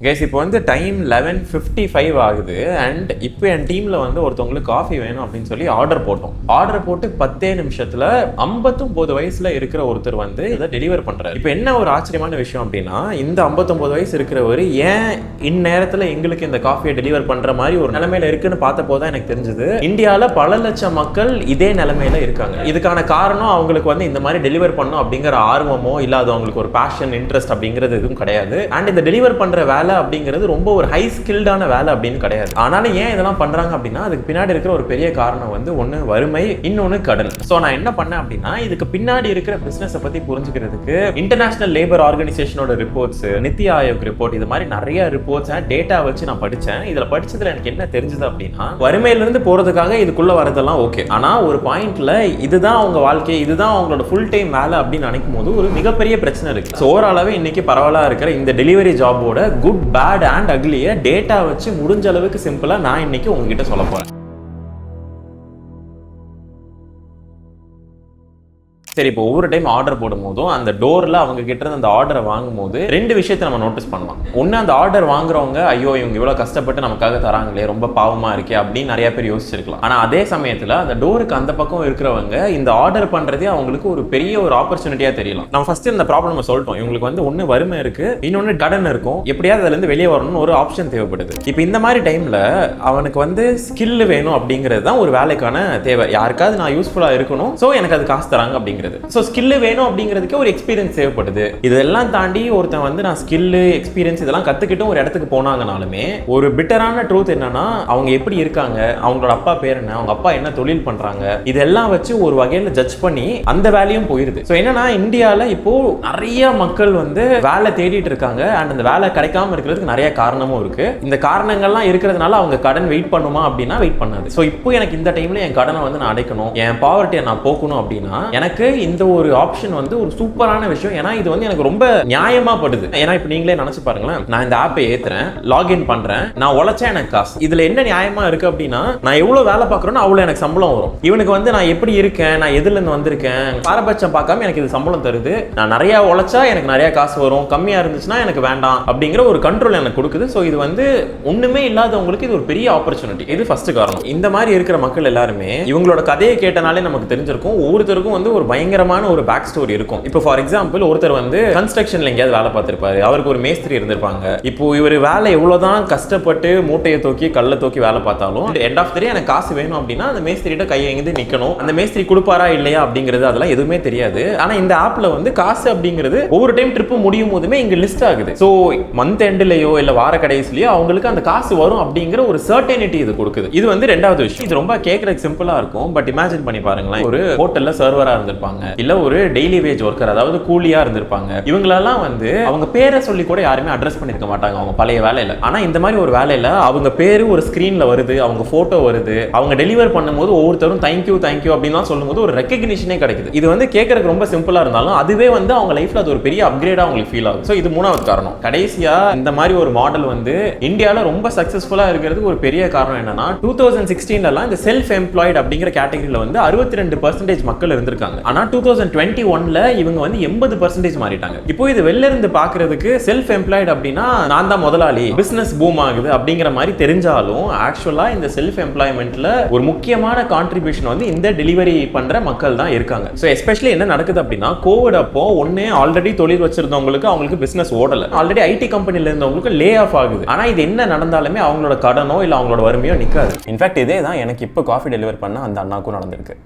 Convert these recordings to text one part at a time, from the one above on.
Case இப்போ வந்து time 11:55 ஆகுது அண்ட் இப்போ என் டீமில் வந்து ஒருத்தவங்களுக்கு காஃபி வேணும் அப்படின்னு சொல்லி ஆர்டர் போட்டு 10 நிமிஷத்தில் 59 வயசில் இருக்கிற ஒருத்தர் வந்து இதை டெலிவர் பண்ணுறாரு. இப்போ என்ன ஒரு ஆச்சரியமான விஷயம் அப்படின்னா, இந்த 59 வயசு இருக்கிறவர் ஏன் இந்நேரத்தில் எங்களுக்கு இந்த காஃபியை டெலிவர் பண்ணுற மாதிரி ஒரு நிலைமையில இருக்குன்னு பார்த்தப்போ தான் எனக்கு தெரிஞ்சது, இந்தியாவில் பல லட்சம் மக்கள் இதே நிலைமையில இருக்காங்க. இதுக்கான காரணம் அவங்களுக்கு வந்து இந்த மாதிரி டெலிவர் பண்ணும் அப்படிங்கிற ஆர்வமோ இல்லாத அவங்களுக்கு ஒரு பேஷன் இன்ட்ரெஸ்ட் அப்படிங்கிறது எதுவும் கிடையாது. அண்ட் இந்த டெலிவர் பண்ணுற வேலை அப்படிங்கிறது ரொம்ப ஒரு ஹை ஸ்கில்டான வேலை அப்படின்னு கிடையாது. ஆனாலும் ஏன் இதெல்லாம் பண்றாங்க அப்படின்னா, அதுக்கு பின்னாடி இருக்கிற ஒரு பெரிய காரணம் வந்து ஒன்னு வறுமை, இன்னொன்னு கடன். சோ நான் என்ன பண்ணேன் அப்படின்னா, இதுக்கு பின்னாடி இருக்கிற பிசினஸ் பத்தி புரிஞ்சுக்கிறதுக்கு இன்டர்நேஷனல் லேபர் ஆர்கனைசேஷனோட ரிப்போர்ட்ஸ், நித்தி ஆயோக் ரிப்போர்ட், இது மாதிரி நிறைய ரிப்போர்ட்ஸ் டேட்டா வச்சு நான் படிச்சேன். இதுல படிச்சதுல எனக்கு என்ன தெரிஞ்சது அப்படின்னா, வறுமையில இருந்து போறதுக்காக இதுக்குள்ள வரதெல்லாம் ஓகே, ஆனா ஒரு பாயிண்ட்ல இதுதான் அவங்க வாழ்க்கை, இதுதான் அவங்களோட ஃபுல் டைம் வேலை அப்படின்னு நினைக்கும் போது ஒரு மிகப்பெரிய பிரச்சனை இருக்கு. ஸோ ஓவராலாவே இன்னைக்கு பரவலா இருக்கிற இந்த டெலிவரி ஜாபோட குட், பேட் அண்ட் அக்லியை டேட்டா வச்சு முடிஞ்ச அளவுக்கு சிம்பிளா நான் இன்னைக்கு உங்ககிட்ட சொல்ல போறேன். சரி, இப்போ ஒவ்வொரு டைம் ஆர்டர் போடும் போதும் அந்த டோர்ல அவங்க கிட்ட இருந்து அந்த ஆர்டரை வாங்கும் போது ரெண்டு விஷயத்தை நம்ம நோட்டீஸ் பண்ணலாம். ஒன்னு, அந்த ஆர்டர் வாங்குறவங்க ஐயோ இவங்க இவ்வளவு கஷ்டப்பட்டு நமக்காக தராங்களே, ரொம்ப பாவமா இருக்கே அப்படின்னு நிறைய பேர் யோசிச்சிருக்கலாம். ஆனா அதே சமயத்துல அந்த டோருக்கு அந்த பக்கம் இருக்கிறவங்க இந்த ஆர்டர் பண்றதே அவங்களுக்கு ஒரு பெரிய ஒரு ஆப்பர்ச்சுனிட்டியா தெரியலாம். நம்ம ஃபர்ஸ்ட் இந்த ப்ராப்ளம் சொல்லிட்டோம், இவங்களுக்கு வந்து ஒன்னு வறுமை இருக்கு, இன்னொன்னு கடன் இருக்கும், எப்படியாவது அதுல இருந்து வெளியே வரணும்னு ஒரு ஆப்ஷன் தேவைப்படுது. இப்போ இந்த மாதிரி டைம்ல அவனுக்கு வந்து ஸ்கில் வேணும் அப்படிங்கிறது தான் ஒரு வேலைக்கான தேவை. யாருக்காவது நான் யூஸ்ஃபுல்லா இருக்கணும், சோ எனக்கு அது காசு தராங்க அப்படிங்கிறது. சோ ஸ்கில் வேணும் அப்படிங்கிறதுக்கு ஒரு எக்ஸ்பீரியன்ஸ் தேவைப்படுது. இதெல்லாம் தாண்டி ஒருத்தன் வந்து நான் ஸ்கில், எக்ஸ்பீரியன்ஸ் இதெல்லாம் கத்துக்கிட்டு ஒரு இடத்துக்கு போனாங்கனாலுமே ஒரு பிட்டரான ட்ரூத் என்னன்னா, அவங்க எப்படி இருக்காங்க, அவங்களோட அப்பா பேர் என்ன, அவங்க அப்பா என்ன தொழில் பண்றாங்க, இதெல்லாம் வச்சு ஒரு வகையில ஜட்ஜ் பண்ணி அந்த வேலையும் போயிருது. சோ என்னன்னா, இந்தியால இப்போ நிறைய மக்கள் வந்து வேலை தேடிட்டு இருக்காங்க அண்ட் அந்த வேலை கிடைக்காம இருக்கிறதுக்கு நிறைய காரணமும் இருக்கு. இந்த காரணங்கள்லாம் இருக்கிறதுனால அவங்க கடன் வெயிட் பண்ணுமா அப்படின்னா வெயிட் பண்ணாது. சோ இப்போ எனக்கு இந்த டைம்ல என் கடனை வந்து நான் அடைக்கணும், என் பாவர்ட்டியை நான் போக்கணும் அப்படின்னா எனக்கு இந்த ஒரு ஆப்ஷன் வந்து ஒரு சூப்பரான விஷயம். ஏன்னா இது வந்து எனக்கு ரொம்ப நியாயமா படுது. ஏன்னா இப்போ நீங்களே நினைச்சு பாருங்களேன், நான் இந்த ஆப்பை ஏத்துறேன், லாகின் பண்றேன், நான் உழைச்சா எனக்கு காசு. இதுல என்ன நியாயமா இருக்கு அப்படின்னா, நான் எவ்வளவு வேலை பார்க்கறேனோ அவ்வளவு எனக்கு சம்பளம் வரும். இவனுக்கு வந்து நான் எப்படி இருக்கேன், நான் எதுல இருந்து வந்திருக்கேன், பாரபட்சம் பார்க்காம எனக்கு இது சம்பளம் தருது. நான் நிறைய உழைச்சா எனக்கு நிறைய காசு வரும், கம்மியா இருந்துச்சுன்னா எனக்கு வேண்டாம் அப்படிங்கிற ஒரு கண்ட்ரோல் எனக்கு கொடுக்குது. ஸோ இது வந்து ஒண்ணுமே இல்லாதவங்களுக்கு இது ஒரு பெரிய ஆப்பர்ச்சுனிட்டி. இது ஃபர்ஸ்ட் காரணம். இந்த மாதிரி இருக்கிற மக்கள் எல்லாருமே இவங்களோட கதையை கேட்டனாலே நமக்கு தெரிஞ்சிருக்கும், ஒவ்வொருத்தருக்கும் வந்து ஒரு பயங்கரமான ஒரு பேக் ஸ்டோரி இருக்கும். இப்போ ஃபார் எக்ஸாம்பிள் ஒருத்தர் வந்து கன்ஸ்ட்ரக்ஷன்ல எங்கேயாவது வேலை பார்த்திருப்பாரு, அவருக்கு ஒரு மேஸ்திரி இருந்திருப்பாங்க. இப்போ இவர் வேலை எவ்வளவுதான் கஷ்டப்பட்டு மூட்டையை தூக்கி கல்லை தூக்கி வேலை பார்த்தாலும் எண்ட் ஆஃப் தி டே எனக்கு காசு வேணும் அப்படின்னா அந்த மேஸ்திரிட்ட கையை எங்கேருந்து நிக்கணும், அந்த மேஸ்திரி கொடுப்பாரா இல்லையா அப்படிங்கிறது அதெல்லாம் எதுவுமே தெரியாது. ஆனா இந்த ஆப்ல வந்து காசு அப்படிங்கிறது ஒவ்வொரு டைம் ட்ரிப் முடியும் போதுமே இங்க லிஸ்ட் ஆகுது. ஸோ மந்த் எண்ட்லயோ இல்ல வார கடைசிலயோ அவங்களுக்கு அந்த காசு வரும் அப்படிங்கிற ஒரு சர்டனிட்டி இது கொடுக்குது. இது வந்து ரெண்டாவது விஷயம். இது ரொம்ப கேட்கறதுக்கு சிம்பிளா இருக்கும், பட் இமேஜின் பண்ணி பாருங்களேன், ஒரு ஹோட்டல்ல சர்வரா இருந்திருப்பாங்க, இல்ல ஒரு டெய்லி வேஜ் ஒர்க்கர், அதாவது கூலியா இருந்திருப்பாங்க. இவங்களெல்லாம் வந்து அவங்க பேரை சொல்லி கூட யாருமே அட்ரஸ் பண்ணிருக்க மாட்டாங்க அவங்க பழைய வேலையில. ஆனா இந்த மாதிரி ஒரு வேலையில அவங்க பேரு ஒரு ஸ்கிரீன்ல வருது, அவங்க போட்டோ வருது, அவங்க டெலிவர் பண்ணும்போது ஒவ்வொருத்தரும் தேங்க்யூ அப்படின்னு சொல்லும்போது ஒரு ரெகக்னிஷனே கிடைக்குது. இது வந்து கேட்கறதுக்கு ரொம்ப சிம்பிளா இருந்தாலும் அதுவே வந்து அவங்க லைஃப்ல அது ஒரு பெரிய அப்கிரேடா அவங்களுக்கு ஃபீல் ஆகும். ஸோ இது மூணாவது காரணம். கடைசியா இந்த மாதிரி ஒரு மாடல் வந்து இந்தியால ரொம்ப சக்சஸ்ஃபுல்லா இருக்கிறதுக்கு ஒரு பெரிய காரணம் என்னன்னா, 2016 இந்த செல்ஃப் எம்ப்ளாய்டு அப்படிங்கிற கேட்டகரியில வந்து 62% மக்கள் இருந்திருக்காங்க. ஆனா 2021 இவங்க வந்து 80% மாறிட்டாங்க. இப்போ இது வெளில இருந்து பாக்குறதுக்கு செல்ஃப் எம்ப்ளாய்டு அப்படின்னா நான் தான் முதலாளி, பிசினஸ் பூம் ஆகுது அப்படிங்கிற மாதிரி தெரிஞ்சாலும் ஆக்சுவலா இந்த செல்ஃப் எம்ப்ளாய்மெண்ட்ல ஒரு முக்கியமான கான்ட்ரிபியூஷன் வந்து இந்த டெலிவரி பண்ற மக்கள் தான் இருக்காங்க. ஸோ எஸ்பெஷலி என்ன நடக்குது அப்படின்னா, கோவிட் அப்போ ஒன்னே ஆல்ரெடி தொழில் வச்சிருந்தவங்களுக்கு அவங்களுக்கு பிசினஸ் ஓடல, ஆல்ரெடி ஐடி கம்பெனில இருந்தவங்களுக்கு லே ஆஃப் ஆகுது. ஆனா இது என்ன நடந்தாலுமே அவங்களோட கடனோ இல்ல அவங்களோட வறுமையோ நிக்காது. இன்ஃபேக்ட் இதே தான் எனக்கு இப்போ காஃபி டெலிவர் பண்ண அந்த அண்ணாக்கும் நடந்திருக்கு.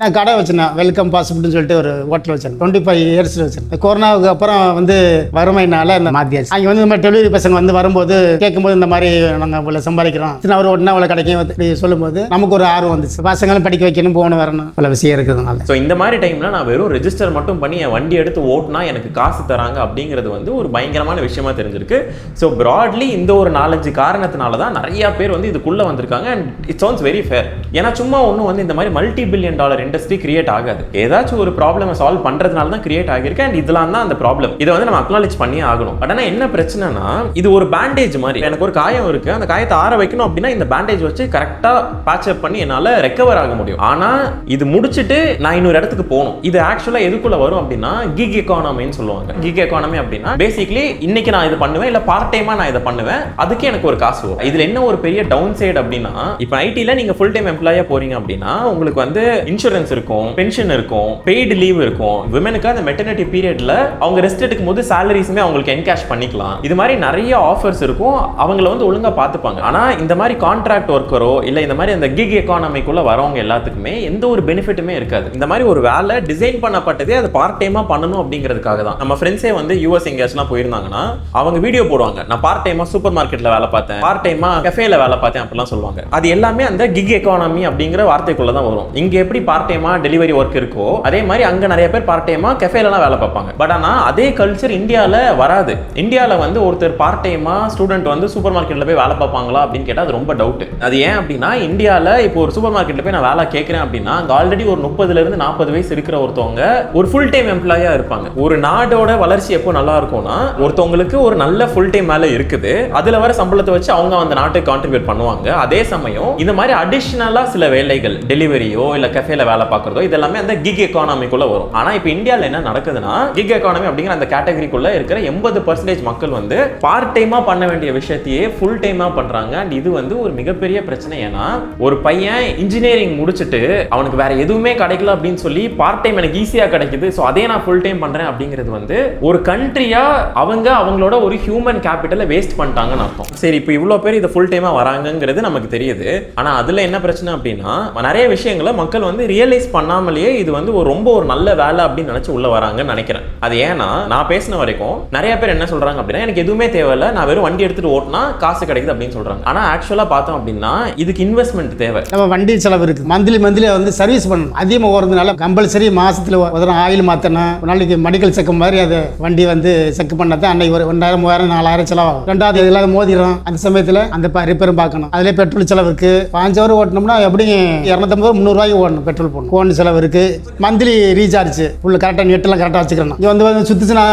நான் கடை வச்சிருந்தேன், வெல்கம் பாசிபிள்னு சொல்லிட்டு ஒரு ஹோட்டல் வச்சிருந்தேன். 25 இயர்ஸ் வச்சிருந்தேன். கொரோனாவுக்கு அப்புறம் வந்து வறுமைனால இந்த மாத்தியாச்சு. அங்கே வந்து இந்த மாதிரி டெலிவரி பசங்க வந்து வரும்போது கேட்கும்போது இந்த மாதிரி நாங்கள் இவ்வளோ சம்பாதிக்கிறோம், அவர் ஒன்றா அவ்வளோ கிடைக்கும் சொல்லும்போது நமக்கு ஒரு ஆர்வம் வந்துச்சு. பசங்களும் படிக்க வைக்கணும், போகணும் வரணும், பல விஷயம் இருக்கிறதுனால. ஸோ இந்த மாதிரி டைம்ல நான் வெறும் ரெஜிஸ்டர் மட்டும் பண்ணி என் வண்டி எடுத்து ஓட்டினா எனக்கு காசு தராங்க அப்படிங்கிறது வந்து ஒரு பயங்கரமான விஷயமா தெரிஞ்சிருக்கு. ஸோ ப்ராட்லி இந்த ஒரு 4-5 காரணத்தினால தான் நிறைய பேர் வந்து இதுக்குள்ள வந்திருக்காங்க. And it sounds very fair. ஏன்னா சும்மா ஒன்றும் வந்து இந்த மாதிரி $multi-billion இண்டஸ்ட்ரி கிரியேட் ஆகாது. ஏதாச்சும் ஒரு ப்ராப்ளமை சால்வ் பண்றதுனால தான் கிரியேட் ஆகிருக்கு. அண்ட் இதெல்லாம் தான் அந்த ப்ராப்ளம். இதை வந்து நம்ம அக்னாலேஜ் பண்ணியே ஆகணும். பட் ஆனால் என்ன பிரச்சனைனா, இது ஒரு பேண்டேஜ் மாதிரி. எனக்கு ஒரு காயம் இருக்கு, அந்த காயத்தை ஆற வைக்கணும் அப்படின்னா இந்த பேண்டேஜ் வச்சு கரெக்டா பேட்ச் அப் பண்ணி என்னால ரெக்கவர் ஆக முடியும். ஆனா இது முடிச்சிட்டு நான் இன்னொரு இடத்துக்கு போகணும். இது ஆக்சுவலா எதுக்குள்ள வரும் அப்படின்னா கிக் எக்கானமின்னு சொல்லுவாங்க. கிக் எக்கானமி அப்படின்னா பேசிக்கலி இன்னைக்கு நான் இது பண்ணுவேன், இல்ல பார்ட் டைமா நான் இதை பண்ணுவேன், அதுக்கு எனக்கு ஒரு காசு வரும். இதுல என்ன ஒரு பெரிய டவுன் சைடு அப்படின்னா, இப்போ ஐடில நீங்க ஃபுல் டைம் எம்ப்ளாயா போறீங்க அப்படின்னா உங்களுக்கு வந்து இன்சூரன்ஸ் இருக்கும், பென்ஷன் இருக்கும், பெய்டு லீவ் இருக்கும். விமனுக்கு அந்த மெட்டர்னிட்டி பீரியட்ல அவங்க ரெஸ்ட் எடுக்கும் போது சாலரிஸுமே அவங்களுக்கு என்கேஷ் பண்ணிக்கலாம். இது மாதிரி நிறைய ஆஃபர்ஸ் இருக்கும். அவங்கள வந்து ஒழுங்கா பார்த்துப்பாங்க. ஆனா இந்த மாதிரி கான்ட்ராக்ட் ஒர்க்கரோ இல்ல இந்த மாதிரி அந்த கிக் எக்கானமிக்குள்ள வரவங்க எல்லாத்துக்குமே எந்த ஒரு பெனிஃபிட்டுமே இருக்காது. இந்த மாதிரி ஒரு வேலை டிசைன் பண்ணப்பட்டதே அது பார்ட் டைமா பண்ணணும் அப்படிங்கிறதுக்காக தான். நம்ம ஃப்ரெண்ட்ஸே வந்து யூஎஸ் எங்கேயாச்சும் போயிருந்தாங்கன்னா அவங்க வீடியோ போடுவாங்க, நான் பார்ட் டைமா சூப்பர் மார்க்கெட்ல வேலை பார்த்தேன், பார்ட் டைமா கஃபேல வேலை பார்த்தேன் அப்படிலாம் சொல்லுவாங்க. அது எல்லாமே அந்த கிக் எக்கானமி அப்படிங்கிற வார்த்தைக்குள்ள தான் வரும். இங்க எப்படி பார்ட் டைமா டெலிவரி ஒர்க் இருக்கோ அதே மாதிரி அங்க நிறைய பேர் பார்ட் டைமா கஃபேலலாம் வேலை பார்ப்பாங்க. பட் ஆனா அதே கல்ச்சர் இந்தியால வராது. இந்தியால வந்து ஒருத்தர் பார்ட் டைமா ஸ்டூடெண்ட் வந்து சூப்பர் மார்க்கெட்ல போய் வேலை பார்ப்பாங்களா அப்படின்னு கேட்டா அது ரொம்ப டவுட். அது ஏன் அப்படின்னா, இந்தியால இப்போ ஒரு சூப்பர் மார்க்கெட்ல போய் நான் வேலை கேட்கிறேன் அப்படின்னா அங்க ஆல்ரெடி ஒரு 30ல இருந்து 40 வயசு இருக்கிற ஒருத்தவங்க ஒரு ஃபுல் டைம் எம்ப்ளாயா இருப்பாங்க. ஒரு நாடோட வளர்ச்சி எப்போ நல்லா இருக்கும்னா, ஒருத்தவங்களுக்கு ஒரு நல்ல ஃபுல் டைம் வேலை இருக்குது, அதுல வர சம்பளத்தை வச்சு அவங்க அந்த நாட்டுக்கு கான்ட்ரிபியூட் பண்ணுவாங்க. அதே சமயம் இந்த மாதிரி அடிஷனலா சில வேலைகள் டெலிவரியோ இல்ல கஃபேல வேலை பார்க்கறதோ இதெல்லாமே அந்த கிக் எக்கானமிக்குள்ள வரும். ஆனா இப்போ இந்தியால என்ன நடக்குதுன்னா, கிக் எக்கானமி அப்படிங்கிற அந்த கேட்டகரிக்குள்ள இருக்கிற 80% மக்கள் வந்து பார்ட் டைமா பண்ண வேண்டிய விஷயத்தையே ஃபுல் டைமா பண்றாங்க. அண்ட் இது வந்து ஒரு மிகப்பெரிய பிரச்சனை. ஏன்னா ஒரு பையன் இன்ஜினியரிங் முடிச்சுட்டு அவனுக்கு வேற எதுவுமே கிடைக்கல அப்படின்னு சொல்லி பார்ட் டைம் எனக்கு ஈஸியா கிடைக்குது, சோ அதே நான் ஃபுல் டைம் பண்றேன் அப்படிங்கிறது வந்து ஒரு கண்ட்ரியா அவங்களோட ஒரு ஹியூமன் கேபிட்டலை வேஸ்ட் பண்ணிட்டாங்கன்னு அர்த்தம். சரி, இப்போ இவ்வளவு பேர் இதை ஃபுல் டைமா வராங்கிறது நமக்கு தெரியுது. ஆனா அதுல என்ன பிரச்சனை அப்படின்னா, நிறைய விஷயங்களை மக்கள் வந்து ரியலைஸ் பண்ணாமலேயே இது வந்து ரொம்ப ஒரு நல்ல வேலை அப்படின்னு நினைச்சு உள்ள வராங்கன்னு நினைக்கிறேன். அது ஏன்னா நான் பேசின வரைக்கும் நிறைய பேர் என்ன சொல்றாங்க அப்படின்னா, எனக்கு எதுவுமே தேவையில்ல, நான் வெறும் வண்டி எடுத்துட்டு ஓட்டினா காசு கிடைக்குது அப்படின்னு சொல்றாங்க. ஆனா ஆக்சுவலா பார்த்தோம் அப்படின்னா இதுக்கு இன்வெஸ்ட்மெண்ட் தேவை. நம்ம வண்டி செலவு இருக்கு, மந்த்லி வந்து சர்வீஸ் பண்ணணும். அதிகமாக ஓடுறதுனால கம்பல்சரி மாசத்துல ஒரு ஆயில் மாற்றணும். ஒரு நாளைக்கு மெடிக்கல் செக்கப் மாதிரி அது வண்டி வந்து செக் பண்ணது அன்னைக்கு ஒரு 2000 3000 4000 செலவாகும். ரெண்டாவது இதெல்லாம் மோதிரும், அந்த சமயத்தில் அந்த ரிப்பேரும் பார்க்கணும். அதுலேயே பெட்ரோல் செலவு இருக்கு. 5 ஹவர் ஓட்டணும்னா எப்படி 250 300 ரூபாய்க்கு ஓடணும், பெட்ரோல் போடணும், ஃபோன் செலவு இருக்கு, மந்த்லி ரீசார்ஜ் ஃபுல் கரெக்டாக நெட்டெல்லாம் கரெக்டாக வச்சுக்கணும். இங்கே வந்து சுற்றுச்சுன்னா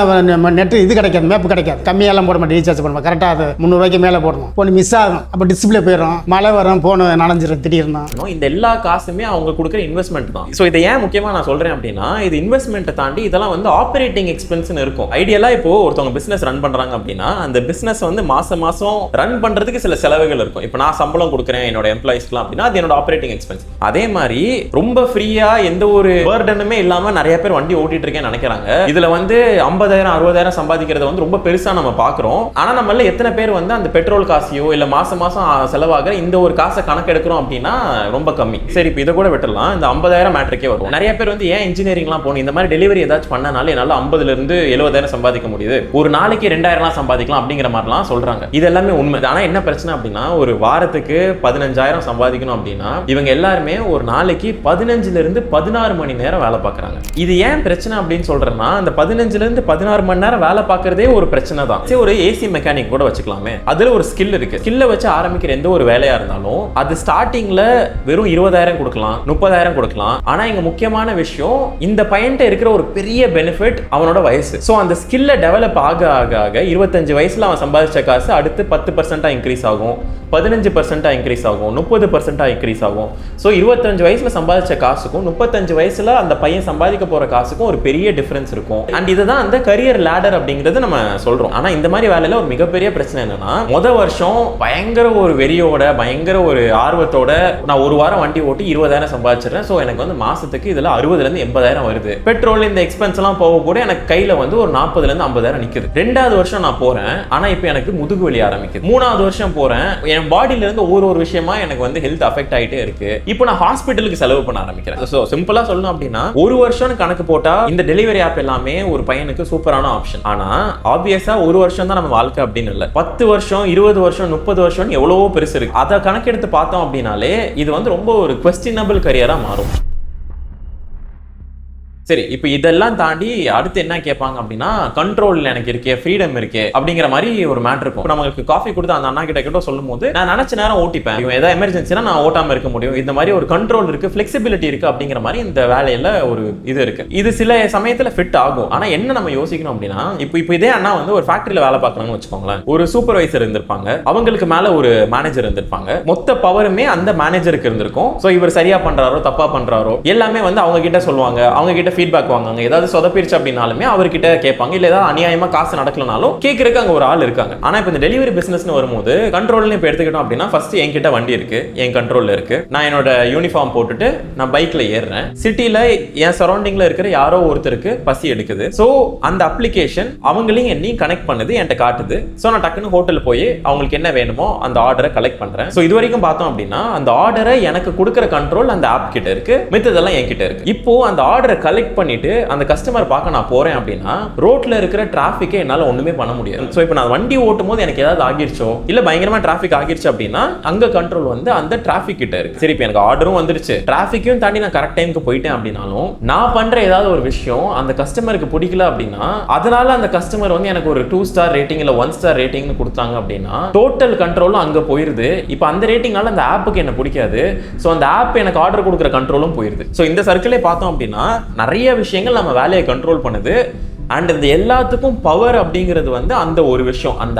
நெட் இது கிடைக்காது, மேப் கிடைக்காது, கம்மியெல்லாம் போட மாட்டேன், ரீசார்ஜ் பண்ணுவோம் கரெக்டாக அது 300 ரூபாய்க்கு மேலே போடணும். ஃபோன் மிஸ் ஆகும், அப்போ டிஸ்பிளே போயிடும், மழை வரும், ஃபோன் நனைஞ்சிரும் திடீர்னு. இந்த எல்லா காசுமே அவங்க கொடுக்குற இன்வெஸ்ட்மெண்ட் தான். ஸோ இதை ஏன் முக்கியமாக நான் சொல்றேன் அப்படின்னா, இது இன்வெஸ்ட்மெண்ட்டை தாண்டி இதெல்லாம் வந்து ஆப்ரேட்டிங் எக்ஸ்பென்ஸ்னு இருக்கும். ஐடியலா இப்போ ஒருத்தவங்க பிசினஸ் ரன் பண்றாங்க அப்படின்னா அந்த பிசினஸ் வந்து மாசம் ரன் பண்றதுக்கு சில செலவுகள் இருக்கும். இப்போ நான் சம்பளம் கொடுக்குறேன் என்னோட எம்ப்ளாயிஸ்க்குலாம் அப்படின்னா அது என்னோட ஆப்ரேட்டிங் எக்ஸ்பென்ஸ். அதே மாதிரி ரொம்ப ஃப்ரீயா எந்த ஒரு பர்டனுமே இல்லாம நிறைய பேர் வண்டி ஓட்டிட்டு இருக்கேன்னு நினைக்கிறாங்க. இதுல வந்து 50,000 60,000 சம்பாதிக்கிறத வந்து ரொம்ப பெருசா நம்ம பாக்குறோம். ஆனா நம்மள எத்தனை பேர் வந்து அந்த பெட்ரோல் காசையோ இல்ல மாசம் செலவாகிற இந்த ஒரு காசை கணக்கு எடுக்கிறோம் அப்படின்னா ரொம்ப கம்மி. சரி, இப்போ இதை கூட விட்டுடலாம், இந்த 50,000 மேட்ருக்கே வரும். நிறைய பேர் வந்து ஏன் இன்ஜினியரிங்லாம் போகணும், இந்த மாதிரி டெலிவரி ஏதாச்சும் பண்ணனால என்னால 50,000 இருந்து 70,000 சம்பாதிக்க முடியுது, ஒரு நாளைக்கு 2,000 சம்பாதிக்கலாம் அப்படிங்கிற மாதிரிலாம் சொல்றாங்க. இது எல்லாமே உண்மை. ஆனா என்ன பிரச்சனை அப்படின்னா, ஒரு வாரத்துக்கு 15,000 சம்பாதிக்கணும் அப்படின்னா இவங்க எல்லாருமே ஒரு நாளைக்கு 15 இருந்து 16 மணி நேரம் வேலை பார்க்கறாங்க. இது ஏன் பிரச்சனை அப்படின்னு சொல்றேன்னா, அந்த 15 இருந்து 16 மணி நேரம் வேலை பார்க்கறதே ஒரு பிரச்சனை தான். சரி, ஒரு ஏசி மெக்கானிக் கூட வச்சுக்கலாமே, அதுல ஒரு ஸ்கில் இருக்கு. ஸ்கில்லை வச்சு ஆரம்பிக்கிற எந்த ஒரு வேலையா இருந்தாலும் அது ஸ்டார்டிங்ல வெறும் 20,000 கொடுக்கலாம், 30,000 கொடுக்கலாம். ஆனா இங்க முக்கியமான விஷயம், இந்த பையன்ட்ட இருக்கிற ஒரு பெரிய பெனிஃபிட் அவனோட வயசு. சோ அந்த ஸ்கில்ல டெவலப் ஆக ஆக ஆக 25 வயசுல அவன் சம்பாதிச்ச காசு அடுத்து 10% இன்க்ரீஸ் ஆகும், 15% இன்க்ரீஸ் ஆகும், 30% இன்க்ரீஸ் ஆகும். ஸோ 25 வயசுல சம்பாதிச்ச காசுக்கும் 35 வயசுல அந்த பையன் சம்பாதிக்க போற காசுக்கும் ஒரு பெரிய டிஃபரன்ஸ் இருக்கும். அண்ட் இதுதான் அந்த கரியர் லேடர் அப்படிங்கிறது நம்ம சொல்றோம். ஆனா இந்த மாதிரி வேலையில ஒரு மிகப்பெரிய பிரச்சனை என்னன்னா, முதல் வருஷம் பயங்கர ஒரு வெறியோட பயங்கர ஒரு ஆர்வத்தோட நான் ஒரு வாரம் வண்டி ஓட்டி 20,000 சம்பாதிச்சிடுறேன். ஸோ எனக்கு வந்து மாசத்துக்கு இதுல 60,000 இருந்து 80,000 வருது. பெட்ரோல் இந்த எக்ஸ்பென்ஸ் எல்லாம் போக கூட எனக்கு கையில வந்து ஒரு 40,000 இருந்து 50,000 நிக்குது. 2வது வருஷம் நான் போறேன், ஆனா இப்போ எனக்கு முதுகு வலி ஆரம்பிக்குது. 3வது வருஷம் போறேன், என் பாடியில இருந்து ஒரு விஷயமா எனக்கு வந்து ஹெல்த் அஃபெக்ட் ஆயிட்டே இருக்கு. இப்போ நான் ஹாஸ்பிட்டலுக்கு செலவு பண்ண ஆரம்பிக்கிறேன். சோ சிம்பிளா சொல்லணும் அப்படின்னா, ஒரு வருஷம் கணக்கு போட்டா இந்த டெலிவரி ஆப் எல்லாமே ஒரு பையனுக்கு சூப்பரான ஆப்ஷன். ஆனா ஆப்வியஸா ஒரு வருஷம் தான் நம்ம வாழ்க்கை அப்படின்னு இல்ல, 10 வருஷம் 20 வருஷம் 30 வருஷம் எவ்வளவோ பெருசு இருக்கு. அதை கணக்கெடுத்து பார்த்தோம் அப்படின்னாலே இது வந்து ரொம்ப ஒரு குவெஸ்டினபிள் கரியரா மாறும். சரி, இப்போ இதெல்லாம் தாண்டி அடுத்து என்ன கேட்பாங்க அப்படின்னா, கண்ட்ரோல் எனக்கு இருக்கே, ஃப்ரீடம் இருக்கே அப்படிங்கிற மாதிரி ஒரு மேட்டர் இருக்கும். நமக்கு காஃபி கொடுத்து அந்த அண்ணா கிட்ட சொல்லும் போது நான் நினைச்ச நேரம் ஓட்டிப்பேன், இவன் ஏதாவது எமர்ஜென்சினா நான் ஓட்டாம இருக்க முடியும், இந்த மாதிரி ஒரு கண்ட்ரோல் இருக்கு, ஃபிளெக்சிபிலிட்டி இருக்கு அப்படிங்கிற மாதிரி இந்த வேலையில ஒரு இது இருக்கு. இது சில சமயத்துல ஃபிட் ஆகும். ஆனா என்ன நம்ம யோசிக்கணும் அப்படின்னா, இப்போ இதே அண்ணா வந்து ஒரு ஃபேக்டரியில வேலை பார்க்கறாங்கன்னு வச்சுக்கோங்களேன், ஒரு சூப்பர்வைசர் இருந்திருப்பாங்க, அவங்களுக்கு மேல ஒரு மேனேஜர் இருந்திருப்பாங்க, மொத்த பவருமே அந்த மேனேஜருக்கு இருந்திருக்கும். ஸோ இவர் சரியா பண்றாரோ தப்பா பண்றாரோ எல்லாமே வந்து அவங்க கிட்ட சொல்லுவாங்க, அவங்க கிட்ட ஃபீட்பேக் வாங்குவாங்க. ஏதாவது சொதப்பிருச்சு அப்படின்னாலுமே அவர்கிட்ட கேட்பாங்க, இல்ல ஏதாவது அநியாயமா காசு நடக்கலனாலும் கேட்கறதுக்கு அங்க ஒரு ஆள் இருக்காங்க. ஆனா இப்போ இந்த டெலிவரி பிசினஸ்னு வரும்போது கண்ட்ரோல்னு இப்போ எடுத்துக்கிட்டோம் அப்படின்னா, ஃபர்ஸ்ட் என்கிட்ட வண்டி இருக்கு, என் கண்ட்ரோல்ல இருக்கு, நான் என்னோட யூனிஃபார்ம் போட்டுட்டு நான் பைக்ல ஏறுறேன், சிட்டில என் சரௌண்டிங்ல இருக்கிற யாரோ ஒருத்தருக்கு பசி எடுக்குது, ஸோ அந்த அப்ளிகேஷன் அவங்களையும் என்னையும் கனெக்ட் பண்ணுது, என்கிட்ட காட்டுது. ஸோ நான் டக்குன்னு ஹோட்டல் போய் அவங்களுக்கு என்ன வேணுமோ அந்த ஆர்டரை கலெக்ட் பண்றேன். ஸோ இது வரைக்கும் பார்த்தோம் அப்படின்னா அந்த ஆர்டரை எனக்கு கொடுக்குற கண்ட்ரோல் அந்த ஆப் கிட்ட இருக்கு, மித்ததெல்லாம் என்கிட்ட இருக்கு. இப்போ அந்த ஆர்டரை கலெக்ட் பண்ணிட்டு அந்த கஸ்டமர் பார்க்க நான் போறேன் அப்படின்னா ரோட்ல இருக்கிற டிராஃபிக்கை என்னால ஒண்ணுமே பண்ண முடியாது. ஸோ இப்போ நான் வண்டி ஓட்டும் போது எனக்கு ஏதாவது ஆகிருச்சோ இல்ல பயங்கரமா டிராஃபிக் ஆகிருச்சு அப்படின்னா அங்க கண்ட்ரோல் வந்து அந்த டிராஃபிக் கிட்ட இருக்கு. சரி, இப்போ எனக்கு ஆர்டரும் வந்துருச்சு, டிராஃபிக்கையும் தாண்டி நான் கரெக்ட் டைமுக்கு போயிட்டேன் அப்படின்னாலும் நான் பண்ற ஏதாவது ஒரு விஷயம் அந்த கஸ்டமருக்கு பிடிக்கல அப்படின்னா அதனால அந்த கஸ்டமர் வந்து எனக்கு ஒரு 2 ஸ்டார் ரேட்டிங் இல்ல 1 ஸ்டார் ரேட்டிங்னு கொடுத்தாங்க அப்படின்னா டோட்டல் கண்ட்ரோலும் அங்க போயிருது. இப்போ அந்த ரேட்டிங்னால அந்த ஆப்புக்கு என்ன பிடிக்காது, ஸோ அந்த ஆப் எனக்கு ஆர்டர் கொடுக்குற கண்ட்ரோலும் போயிருது. ஸோ இந்த சர்க்கிளே பார்த்தோம் அப்படின்னா நிறைய விஷயங்கள் நம்ம வேலையை கண்ட்ரோல் பண்ணுது. அண்ட் இந்த எல்லாத்துக்கும் பவர் அப்படிங்கிறது வந்து அந்த ஒரு விஷயம், அந்த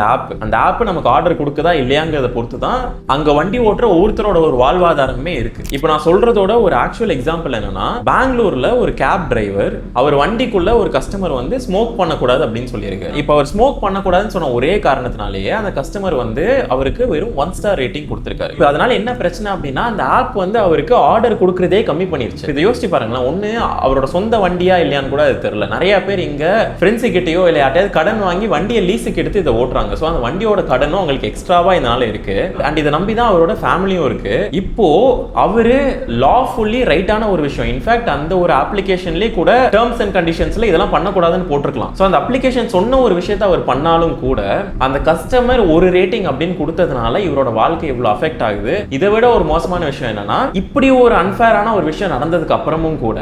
ஆப் நமக்கு ஆர்டர் கொடுக்குதா இல்லையாங்கிறத பொறுத்து தான் அங்க வண்டி ஓட்டுற ஒவ்வொருத்தரோட ஒரு வாழ்வாதாரமே இருக்கு. இப்போ நான் சொல்றதோட ஒரு ஆக்சுவல் எக்ஸாம்பிள் என்னன்னா, பெங்களூர்ல ஒரு கேப் டிரைவர் அவர் வண்டிக்குள்ள ஒரு கஸ்டமர் வந்து ஸ்மோக் பண்ணக்கூடாது அப்படின்னு சொல்லியிருக்கு. இப்போ அவர் ஸ்மோக் பண்ணக்கூடாதுன்னு சொன்ன ஒரே காரணத்தினாலேயே அந்த கஸ்டமர் வந்து அவருக்கு வெறும் 1 ஸ்டார் ரேட்டிங் கொடுத்திருக்காரு. இப்போ அதனால என்ன பிரச்சனை அப்படின்னா, அந்த ஆப் வந்து அவருக்கு ஆர்டர் கொடுக்கறதே கம்மி பண்ணிருச்சு. இதை யோசிச்சு பாருங்களேன், ஒண்ணு அவரோட சொந்த வண்டியா இல்லையான்னு கூட அது தெரியல. நிறைய பேர் இங்க ஃப்ரெண்ட்ஸு கிட்டயோ இல்லை யார்ட்டையாவது கடன் வாங்கி வண்டியை லீஸுக்கு எடுத்து இதை ஓட்டுறாங்க. ஸோ அந்த வண்டியோட கடனும் அவங்களுக்கு எக்ஸ்ட்ராவா இதனால இருக்கு. அண்ட் இதை நம்பி தான் அவரோட ஃபேமிலியும் இருக்கு. இப்போ அவரு லாஃபுல்லி ரைட்டான ஒரு விஷயம், இன்ஃபேக்ட் அந்த ஒரு அப்ளிகேஷன்லேயே கூட டேர்ம்ஸ் அண்ட் கண்டிஷன்ஸ்ல இதெல்லாம் பண்ணக்கூடாதுன்னு போட்டிருக்கலாம். ஸோ அந்த அப்ளிகேஷன் சொன்ன ஒரு விஷயத்தை அவர் பண்ணாலும் கூட அந்த கஸ்டமர் ஒரு ரேட்டிங் அப்படின்னு கொடுத்ததுனால இவரோட வாழ்க்கை இவ்வளவு அஃபெக்ட் ஆகுது. இதை விட ஒரு மோசமான விஷயம் என்னன்னா, இப்படி ஒரு அன்ஃபேரான ஒரு விஷயம் நடந்ததுக்கு அப்புறமும் கூட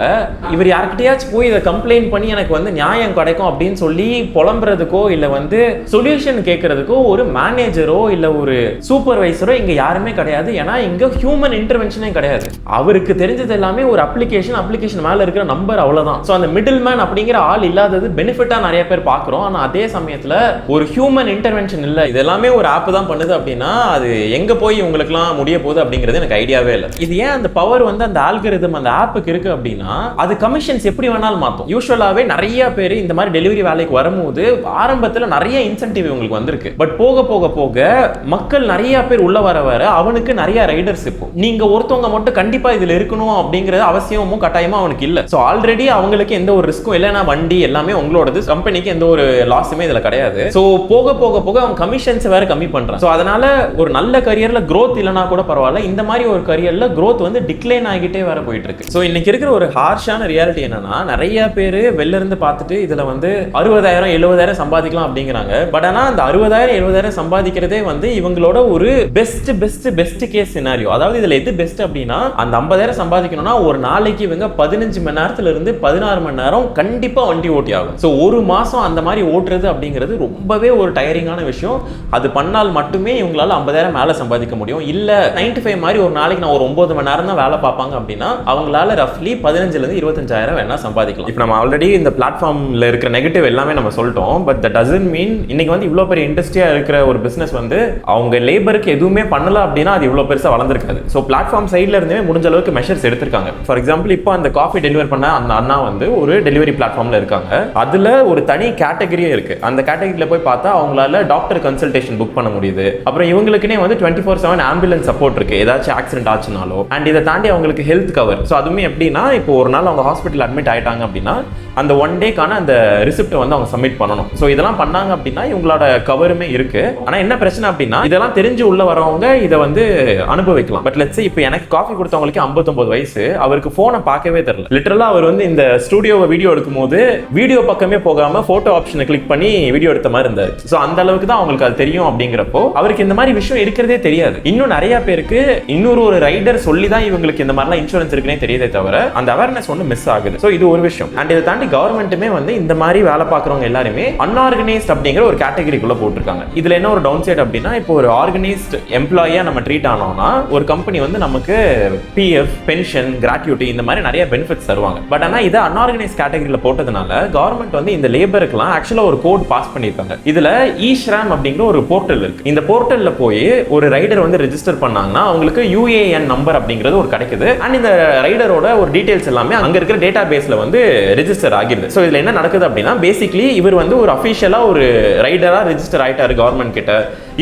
இவர் யார்கிட்டயாச்சும் போய் இதை கம்ப்ளைண்ட் பண்ணி எனக்கு வந்து நியாயம் கிடைக்கும் அப்படின்னு சொல்லி புலம்புறதுக்கோ இல்ல வந்து சொல்யூஷன் கேட்கறதுக்கோ ஒரு மேனேஜரோ இல்ல ஒரு சூப்பர்வைசரோ இங்க யாருமே கிடையாது. ஏன்னா இங்க ஹியூமன் இன்டர்வென்ஷனே கிடையாது. அவருக்கு தெரிஞ்சது எல்லாமே ஒரு அப்ளிகேஷன் மேல இருக்கிற நம்பர், அவ்வளவுதான். சோ அந்த மிடில் மேன் அப்படிங்கிற ஆள் இல்லாதது பெனிஃபிட்டா நிறைய பேர் பாக்குறோம். ஆனா அதே சமயத்துல ஒரு ஹியூமன் இன்டர்வென்ஷன் இல்ல, இது எல்லாமே ஒரு ஆப் தான் பண்ணுது அப்படின்னா அது எங்க போய் உங்களுக்குலாம் முடிய போகுது அப்படிங்கிறது எனக்கு ஐடியாவே இல்லை. இது ஏன் அந்த பவர் வந்து அந்த ஆல்கரிதம் அந்த ஆப்புக்கு இருக்கு அப்படின்னா, அது கமிஷன்ஸ் எப்படி வேணாலும் மாத்தும். யூசுவலாவே நிறைய பேர் இந்த மாதிரி டெலிவரி வேலைக்கு வரும்போது ஆரம்பத்துல நிறைய இன்சென்டிவ் உங்களுக்கு வந்திருக்கு. பட் போக போக போக மக்கள் நிறைய பேர் உள்ள வர அவனுக்கு நிறைய ரைடர்ஸ், இப்போ நீங்க ஒருத்தவங்க மட்டும் கண்டிப்பா இதுல இருக்கணும் அப்படிங்கறது அவசியமும் கட்டாயமா அவனுக்கு இல்ல. சோ ஆல்ரெடி அவங்களுக்கு எந்த ஒரு ரிஸ்க்கும் இல்லைன்னா வண்டி எல்லாமே உங்களோடது, கம்பெனிக்கு எந்த ஒரு லாஸுமே இதுல கிடையாது. சோ போக போக போக அவன் கமிஷன்ஸ் வேற கம்மி பண்றான். சோ அதனால ஒரு நல்ல கரியர்ல growth இல்லனா கூட பரவாயில்ல, இந்த மாதிரி ஒரு கரியர்ல growth வந்து டிக்ளைன் ஆகிட்டே வர போயிட்டு இருக்கு. சோ இன்னைக்கு இருக்கிற ஒரு ஹார்ஷான ரியாலிட்டி என்னன்னா, நிறைய பேர் வெளில இருந்து பார்த்துட்டு இதுல வந்து 60,000 70,000 சம்பாதிக்கலாம் அப்படிங்கிறாங்க. பட் ஆனா அந்த 60,000 70,000 சம்பாதிக்கிறதே வந்து இவங்களோட ஒரு பெஸ்ட் கேஸ் சினாரியோ. அதாவது இதுல எது பெஸ்ட் அப்படின்னா, அந்த 50,000 சம்பாதிக்கணும்னா ஒரு நாளைக்கு இவங்க 15 மணி நேரத்துல இருந்து 16 மணி நேரம் கண்டிப்பா வண்டி ஓட்டி ஆகும். சோ ஒரு மாசம் அந்த மாதிரி ஓட்டுறது அப்படிங்கிறது ரொம்பவே ஒரு டயரிங்கான விஷயம். அது பண்ணால் மட்டுமே இவங்களால 50,000 மேல சம்பாதிக்க முடியும். இல்ல 9 to 5 மாதிரி ஒரு நாளைக்கு நான் ஒரு 9 மணி நேரம் தான் வேலை பார்ப்பாங்க அப்படின்னா அவங்களால ரஃப்லி 15,000 இருந்து 25,000 வேணா சம்பாதிக்கலாம். இப்போ நம்ம ஆல்ரெடி இந்த பிளாட்ஃபார்ம்ல இருக்கிற நெகட்டிவ் எல்லாமே நம்ம சொல்லிட்டோம். பட் தட் டசன்ட் மீன் இன்னைக்கு வந்து இவ்வளவு பெரிய இண்டஸ்ட்ரியா இருக்கிற ஒரு பிசினஸ் வந்து அவங்க லேபருக்கு எதுவுமே பண்ணல அப்படின்னா அது இவ்வளவு பெருசா வளர்ந்துருக்காது. ஸோ பிளாட்ஃபார்ம் சைட்ல இருந்தே முடிஞ்ச அளவுக்கு மெஷர்ஸ் எடுத்திருக்காங்க. ஃபார் எக்ஸாம்பிள் இப்போ அந்த காஃபி டெலிவர் பண்ண அந்த அண்ணா வந்து ஒரு டெலிவரி பிளாட்ஃபார்ம்ல இருக்காங்க. அதுல ஒரு தனி கேட்டகரியே இருக்கு. அந்த கேட்டகரியில போய் பார்த்தா அவங்களால டாக்டர் கன்சல்டேஷன் புக் பண்ண முடியுது. அப்புறம் இவங்களுக்குனே வந்து 24/7 ஆம்புலன்ஸ் சப்போர்ட் இருக்கு, ஏதாச்சும் ஆக்சிடென்ட் ஆச்சுனாலோ. அண்ட் இதை தாண்டி அவங்களுக்கு ஹெல்த் கவர். ஸோ அதுவுமே எப்படின்னா, இப்போ ஒரு நாள் அவங்க ஹாஸ்பிட்டல் அட்மிட் ஆயிட்டாங்க அப்படின்னா அந்த 1 டேக்கான அந்த ரிசிப்ட் வந்து அவங்க சப்மிட் பண்ணணும். ஸோ இதெல்லாம் பண்ணாங்க அப்படின்னா இவங்களோட கவருமே இருக்கு. ஆனா என்ன பிரச்சனை அப்படின்னா இதெல்லாம் தெரிஞ்சு உள்ள வரவங்க இதை வந்து அனுபவிக்கலாம். பட் லெட்ஸ் இப்போ எனக்கு காஃபி கொடுத்தவங்களுக்கு 59 வயசு, அவருக்கு போனை பார்க்கவே தெரியல. லிட்டரலா அவர் வந்து இந்த ஸ்டுடியோவை வீடியோ எடுக்கும் போது வீடியோ பக்கமே போகாம போட்டோ ஆப்ஷனை கிளிக் பண்ணி வீடியோ எடுத்த மாதிரி இருந்தார். ஸோ அந்த அளவுக்கு தான் அவங்களுக்கு அது தெரியும். அப்படிங்கிறப்போ அவருக்கு இந்த மாதிரி விஷயம் இருக்கிறதே தெரியாது. இன்னும் நிறைய பேருக்கு இன்னொரு ரைடர் சொல்லி தான் இவங்களுக்கு இந்த மாதிரிலாம் இன்சூரன்ஸ் இருக்குன்னே தெரியுதே தவிர அந்த அவேர்னஸ் ஒன்று மிஸ் ஆகுது. ஸோ இது ஒரு விஷயம். அண்ட் இதை தாண்டி கவர்மெண்ட்டுமே வந்து இந்த மாதிரி வேலை பார்க்குறவங்க எல்லாருமே அன்ஆர்கனைஸ்ட் அப்படிங்கிற ஒரு கேட்டகரிக்குள்ள போட்டிருக்காங்க. இதுல என்ன ஒரு டவுன் சைட் அப்படின்னா இப்போ ஒரு ஆர்கனைஸ்ட் எம்ப்ளாயியா நம்ம ட்ரீட் ஆனோம்னா ஒரு கம்பெனி வந்து நமக்கு பிஎஃப், பென்ஷன், கிராட்யூட்டி இந்த மாதிரி நிறைய பெனிஃபிட்ஸ் தருவாங்க. பட் ஆனால் இதை அன்ஆர்கனைஸ்ட் கேட்டகரியில் போட்டதுனால கவர்மெண்ட் வந்து இந்த லேபருக்குலாம் ஆக்சுவலாக ஒரு கோட் பாஸ் பண்ணியிருக்காங்க. இதுல ஈஸ்ராம் அப்படிங்கிற ஒரு போர்ட்டல் இருக்கு. இந்த போர்ட்டல்ல போய் ஒரு ரைடர் வந்து ரெஜிஸ்டர் பண்ணாங்கன்னா அவங்களுக்கு யூஏஎன் நம்பர் அப்படிங்கிறது ஒரு கிடைக்குது. அண்ட் இந்த ரைடரோட ஒரு டீடைல்ஸ் எல்லாமே அங்க இருக்கிற டேட்டா பேஸ்ல வந்து ரெஜிஸ்டர் ஆகிடுது. ஸோ இதுல என்ன நடக்குது அப்படின்னா பேசிக்லி இவர் வந்து ஒரு அஃபிஷியலா ஒரு ரைடரா ரெஜிஸ்டர் ஆயிட்டாரு கவர்மெண்ட் கிட்ட.